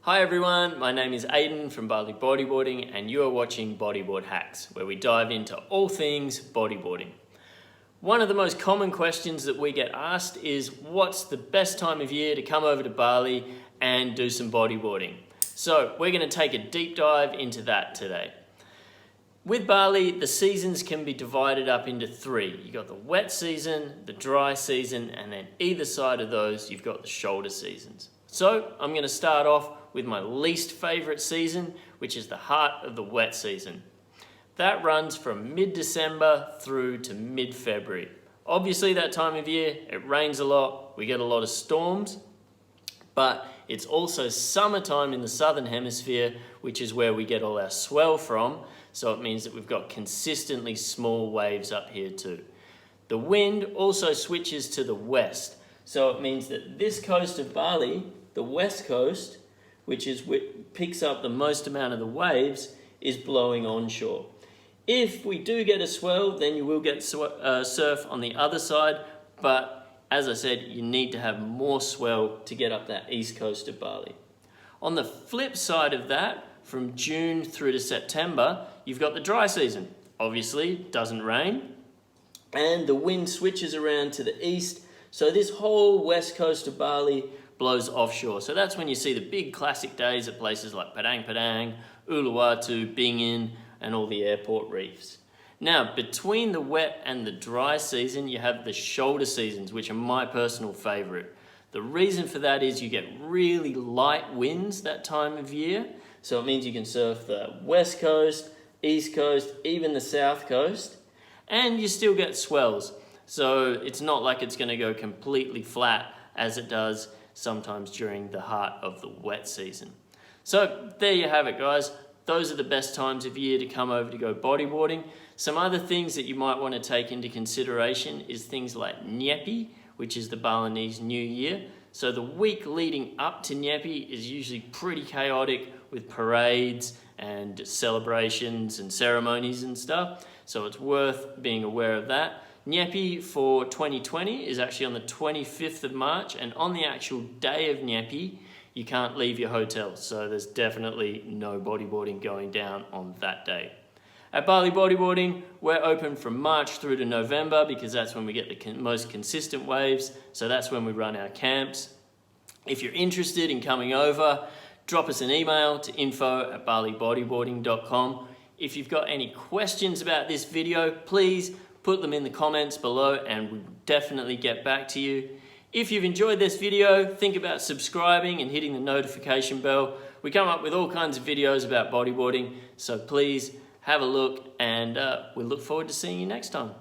Hi everyone, my name is Aiden from Bali Bodyboarding and you are watching Bodyboard Hacks, where we dive into all things bodyboarding. One of the most common questions that we get asked is what's the best time of year to come over to Bali and do some bodyboarding? So we're going to take a deep dive into that today. With Bali, the seasons can be divided up into three. You've got the wet season, the dry season, and then either side of those you've got the shoulder seasons. So I'm going to start off with my least favorite season, which is the heart of the wet season. That runs from mid-December through to mid-February. Obviously that time of year, it rains a lot, we get a lot of storms, but it's also summertime in the southern hemisphere, which is where we get all our swell from, so it means that we've got consistently small waves up here too. The wind also switches to the west, so it means that this coast of Bali, the west coast, which picks up the most amount of the waves, is blowing onshore. If we do get a swell, then you will get surf on the other side, but as I said, you need to have more swell to get up that east coast of Bali. On the flip side of that, from June through to September, you've got the dry season. Obviously, it doesn't rain, and the wind switches around to the east, so this whole west coast of Bali blows offshore. So that's when you see the big classic days at places like Padang Padang, Uluwatu, Bingin, and all the airport reefs. Now, between the wet and the dry season, you have the shoulder seasons, which are my personal favorite. The reason for that is you get really light winds that time of year. So it means you can surf the west coast, east coast, even the south coast, and you still get swells. So it's not like it's going to go completely flat as it does sometimes during the heart of the wet season. So there you have it, guys. Those are the best times of year to come over to go bodyboarding. Some other things that you might want to take into consideration is things like Nyepi, which is the Balinese New Year. So the week leading up to Nyepi is usually pretty chaotic with parades and celebrations and ceremonies and stuff. So it's worth being aware of that. Nyepi for 2020 is actually on the 25th of March, and on the actual day of Nyepi, you can't leave your hotel, so there's definitely no bodyboarding going down on that day. At Bali Bodyboarding, we're open from March through to November because that's when we get the most consistent waves, so that's when we run our camps. If you're interested in coming over, drop us an email to info@balibodyboarding.com. If you've got any questions about this video, please put them in the comments below and we'll definitely get back to you. If you've enjoyed this video, think about subscribing and hitting the notification bell. We come up with all kinds of videos about bodyboarding, so please have a look, and we look forward to seeing you next time.